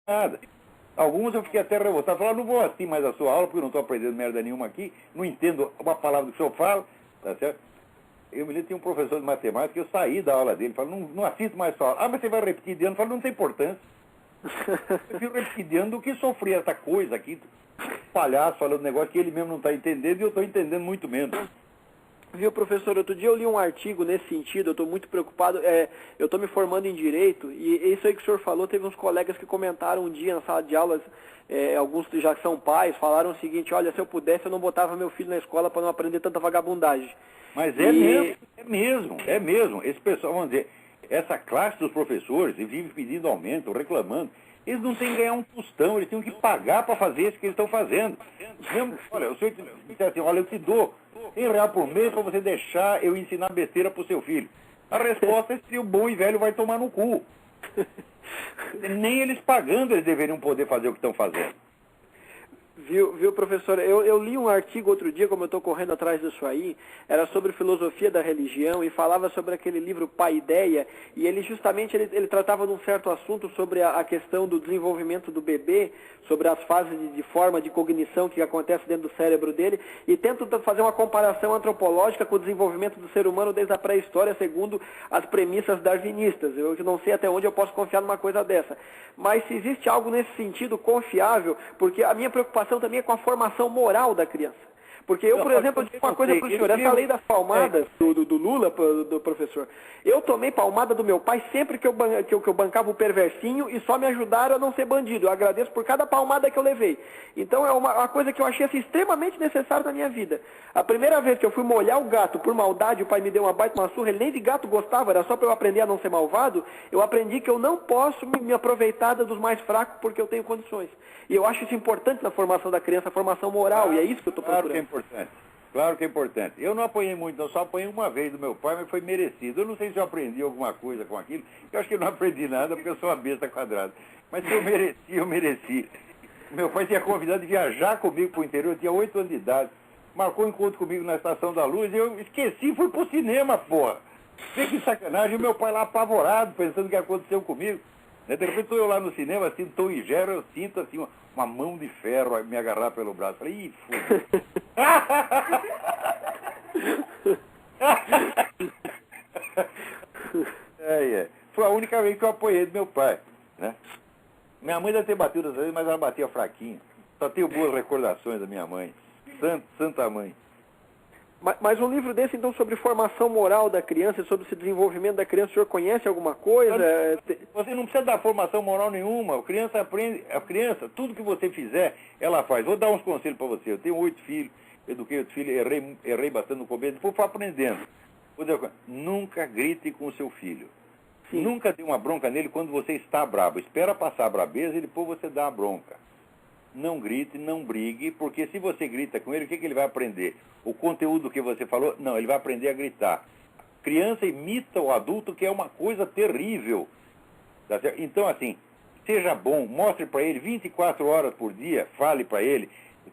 nada. Alguns eu fiquei até revoltado, falava, não vou assistir mais a sua aula, porque eu não estou aprendendo merda nenhuma aqui, não entendo uma palavra do que o senhor fala, tá certo? Eu me lembro, tinha um professor de matemática, eu saí da aula dele, falei, não assisto mais a sua aula. Ah, mas você vai repetir de ano? Eu falei, não tem importância. Eu prefiro repetir de ano do que sofrer essa coisa aqui, palhaço falando negócio que ele mesmo não está entendendo e eu estou entendendo muito menos. Viu, professor, outro dia eu li um artigo nesse sentido, eu estou muito preocupado, eu estou me formando em Direito, e isso aí que o senhor falou, teve uns colegas que comentaram um dia na sala de aulas, alguns já são pais, falaram o seguinte, olha, se eu pudesse eu não botava meu filho na escola para não aprender tanta vagabundagem. Mas é mesmo. Esse pessoal, vamos dizer, essa classe dos professores, e vive pedindo aumento, reclamando, eles não têm que ganhar um tostão, eles têm que pagar para fazer isso que eles estão fazendo. Mesmo, olha, o senhor disse assim, olha, eu te dou R$100 por mês para você deixar eu ensinar besteira para o seu filho. A resposta é se o bom e velho vai tomar no cu. Nem eles pagando eles deveriam poder fazer o que estão fazendo. Viu, professor, eu li um artigo outro dia, como eu estou correndo atrás disso aí, era sobre filosofia da religião e falava sobre aquele livro Paideia, e ele justamente ele tratava de um certo assunto sobre a questão do desenvolvimento do bebê, sobre as fases de forma de cognição que acontece dentro do cérebro dele, e tenta fazer uma comparação antropológica com o desenvolvimento do ser humano desde a pré-história, segundo as premissas darwinistas. Eu não sei até onde eu posso confiar numa coisa dessa. Mas se existe algo nesse sentido confiável, porque a minha preocupação também é com a formação moral da criança. Porque eu, por exemplo, eu digo uma coisa para o senhor, essa lei das palmadas do Lula, do professor, eu tomei palmada do meu pai sempre que eu bancava o perversinho e só me ajudaram a não ser bandido. Eu agradeço por cada palmada que eu levei. Então é uma coisa que eu achei assim, extremamente necessária na minha vida. A primeira vez que eu fui molhar o gato por maldade, o pai me deu uma baita uma surra, ele nem de gato gostava, era só para eu aprender a não ser malvado, eu aprendi que eu não posso me aproveitar dos mais fracos porque eu tenho condições. E eu acho isso importante na formação da criança, a formação moral, e é isso que eu estou procurando. Claro que é importante. Eu não apanhei muito, eu só apanhei uma vez do meu pai, mas foi merecido. Eu não sei se eu aprendi alguma coisa com aquilo. Eu acho que eu não aprendi nada, porque eu sou uma besta quadrada. Mas se eu mereci, eu mereci. Meu pai tinha convidado de viajar comigo para o interior, eu tinha 8 anos de idade. Marcou um encontro comigo na Estação da Luz e eu esqueci, fui pro cinema, porra. Vê que sacanagem, e o meu pai lá apavorado, pensando o que aconteceu comigo. De repente estou eu lá no cinema, assistindo Tom e Jerry, eu sinto assim uma mão de ferro me agarrar pelo braço. Falei, ih, fudeu. Foi a única vez que eu apoiei do meu pai, né? Minha mãe deve ter batido às vezes, mas ela batia fraquinho. Só tenho boas recordações da minha mãe. Santa mãe. Mas um livro desse, então, sobre formação moral da criança, sobre esse desenvolvimento da criança, o senhor conhece alguma coisa? Você não precisa dar formação moral nenhuma. A criança aprende, tudo que você fizer, ela faz. Vou dar uns conselhos para você. Eu tenho 8 filhos, eduquei 8 filhos, errei bastante no começo, depois fui aprendendo. Nunca grite com o seu filho. Sim. Nunca dê uma bronca nele quando você está bravo. Espera passar a brabeza e depois você dá a bronca. Não grite, não brigue, porque se você grita com ele, o que ele vai aprender? O conteúdo que você falou? Não, ele vai aprender a gritar. Criança imita o adulto, que é uma coisa terrível. Tá certo? Então, assim, seja bom, mostre para ele 24 horas por dia, fale para ele,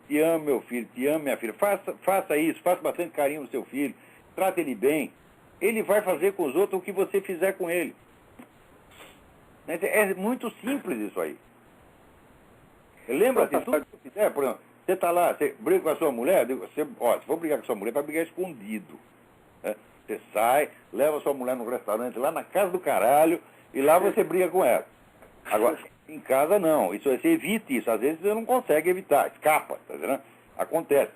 te amo, meu filho, te amo, minha filha. Faça isso, faça bastante carinho no seu filho, trate ele bem. Ele vai fazer com os outros o que você fizer com ele. É muito simples isso aí. Lembra-se, tudo que você fizer, por exemplo, você está lá, você briga com a sua mulher, se for brigar com a sua mulher, vai brigar escondido. Né? Você sai, leva a sua mulher no restaurante, lá na casa do caralho, e lá você briga com ela. Agora, em casa não, isso você evite isso, às vezes você não consegue evitar, escapa, tá vendo? Acontece,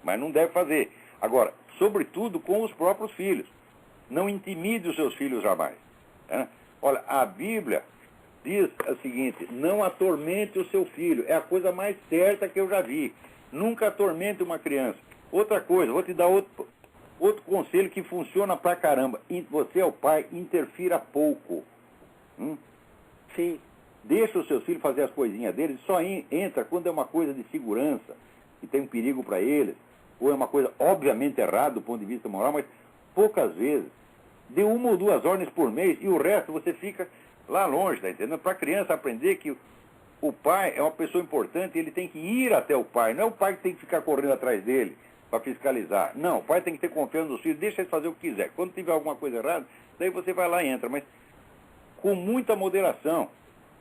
mas não deve fazer. Agora, sobretudo com os próprios filhos, não intimide os seus filhos jamais. Né? Olha, a Bíblia diz o seguinte, não atormente o seu filho, é a coisa mais certa que eu já vi. Nunca atormente uma criança. Outra coisa, vou te dar outro conselho que funciona pra caramba. Você é o pai, interfira pouco. Sim. Deixa os seus filhos fazer as coisinhas deles, só entra quando é uma coisa de segurança, que tem um perigo para eles, ou é uma coisa obviamente errada do ponto de vista moral, mas poucas vezes. Dê 1 ou 2 ordens por mês e o resto você fica lá longe, tá entendendo? Para a criança aprender que o pai é uma pessoa importante, ele tem que ir até o pai, não é o pai que tem que ficar correndo atrás dele para fiscalizar. Não, o pai tem que ter confiança nos filhos, deixa ele fazer o que quiser. Quando tiver alguma coisa errada, daí você vai lá e entra, mas com muita moderação.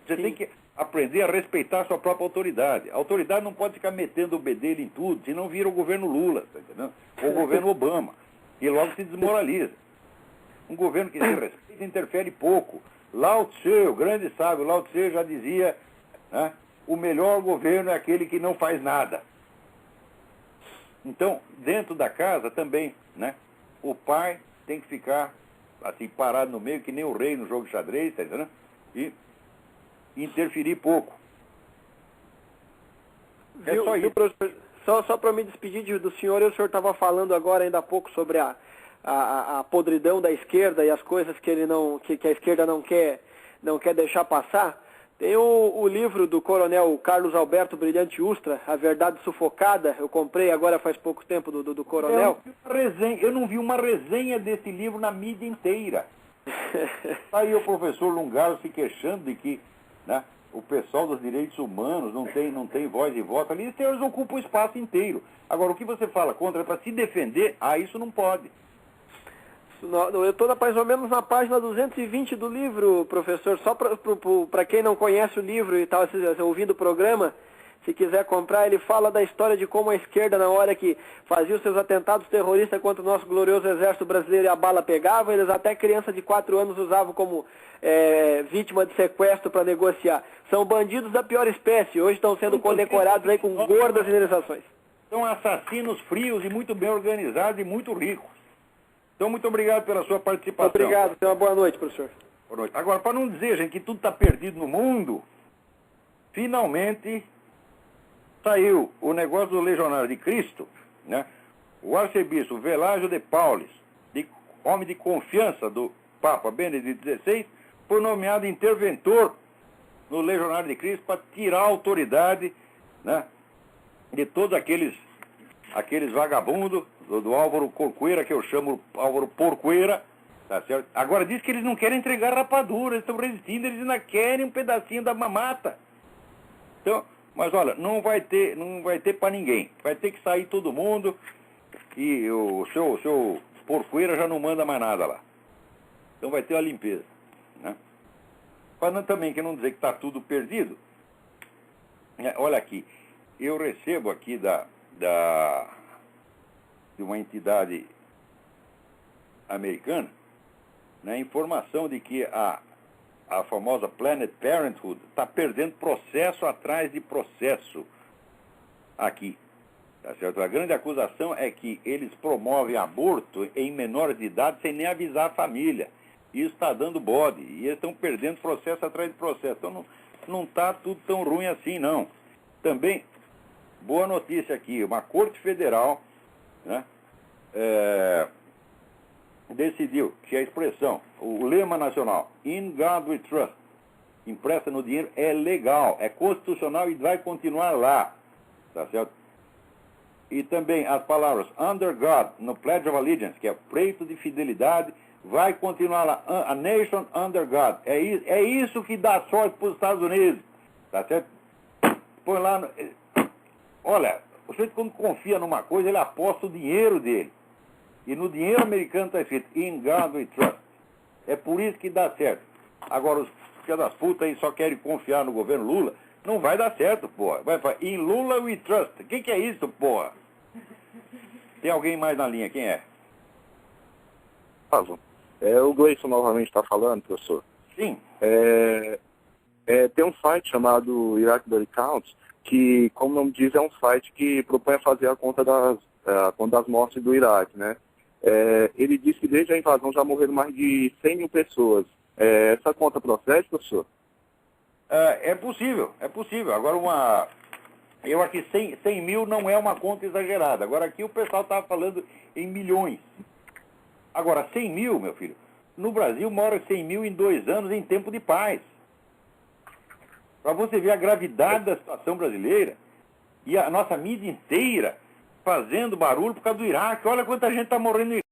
Você tem que aprender a respeitar a sua própria autoridade. A autoridade não pode ficar metendo o bedelho em tudo, senão vira o governo Lula, tá entendendo? Ou o governo Obama, e logo se desmoraliza. Um governo que se respeita interfere pouco. Lao Tse, o grande sábio Lao Tse já dizia, né, o melhor governo é aquele que não faz nada. Então, dentro da casa também, né, o pai tem que ficar assim, parado no meio, que nem o rei no jogo de xadrez, tá entendendo? E interferir pouco. É só isso. Só para me despedir do senhor, o senhor estava falando agora ainda há pouco sobre a podridão da esquerda e as coisas que a esquerda não quer deixar passar. Tem o livro do coronel Carlos Alberto Brilhante Ustra, A Verdade Sufocada. Eu comprei agora faz pouco tempo do coronel. Eu não vi uma resenha desse livro na mídia inteira. Tá aí o professor Lungaro se queixando de que, né, o pessoal dos direitos humanos não tem voz e voto ali. Eles ocupam o espaço inteiro. Agora, o que você fala contra para se defender, isso não pode. Eu estou mais ou menos na página 220 do livro, professor. Só para quem não conhece o livro e está ouvindo o programa, se quiser comprar, ele fala da história de como a esquerda, na hora que fazia os seus atentados terroristas contra o nosso glorioso exército brasileiro e a bala pegava, eles até criança de 4 anos usavam como vítima de sequestro para negociar. São bandidos da pior espécie. Hoje estão sendo condecorados aí com gordas indenizações. São assassinos frios e muito bem organizados e muito ricos. Então, muito obrigado pela sua participação. Obrigado. Tenha uma boa noite, professor. Boa noite. Agora, para não dizer, gente, que tudo está perdido no mundo, finalmente saiu o negócio do Legionário de Cristo, né? O arcebispo Velágio de Paulis, homem de confiança do Papa Benedito XVI, foi nomeado interventor no Legionário de Cristo para tirar a autoridade, né, de todos aqueles vagabundos do Álvaro Corcoeira, que eu chamo Álvaro Porcoeira, tá certo? Agora diz que eles não querem entregar rapadura, eles estão resistindo, eles ainda querem um pedacinho da mamata. Então, mas olha, não vai ter para ninguém. Vai ter que sair todo mundo e o seu Porcoeira já não manda mais nada lá. Então vai ter uma limpeza, né? Para também que não dizer que está tudo perdido. Olha aqui, eu recebo aqui de uma entidade americana, né, informação de que a famosa Planned Parenthood está perdendo processo atrás de processo aqui. Tá certo? A grande acusação é que eles promovem aborto em menores de idade sem nem avisar a família. Isso está dando bode. E eles estão perdendo processo atrás de processo. Então não está tudo tão ruim assim, não. Também, boa notícia aqui, uma Corte Federal, né, decidiu que a expressão, o lema nacional, In God We Trust, impressa no dinheiro, é legal, é constitucional e vai continuar lá, tá certo? E também as palavras Under God, no Pledge of Allegiance, que é preito de fidelidade, vai continuar lá, A Nation Under God. É isso que dá sorte para os Estados Unidos, tá certo? Põe lá, olha, o sujeito quando confia numa coisa, ele aposta o dinheiro dele. E no dinheiro americano está escrito In God We Trust. É por isso que dá certo. Agora, os filhos das putas aí só querem confiar no governo Lula. Não vai dar certo, porra. Vai falar, In Lula We Trust. O que é isso, porra? Tem alguém mais na linha? Quem é? O Gleison novamente está falando, professor. Sim. Tem um site chamado Iraq Body Counts, que, como o nome diz, é um site que propõe a fazer a conta das mortes do Iraque, né? Ele diz que desde a invasão já morreram mais de 100 mil pessoas. Essa conta procede, professor? É possível. Agora, eu acho que 100 mil não é uma conta exagerada. Agora, aqui o pessoal estava falando em milhões. Agora, 100 mil, meu filho, no Brasil mora 100 mil em 2 anos em tempo de paz. Para você ver a gravidade da situação brasileira e a nossa mídia inteira fazendo barulho por causa do Iraque. Olha quanta gente está morrendo no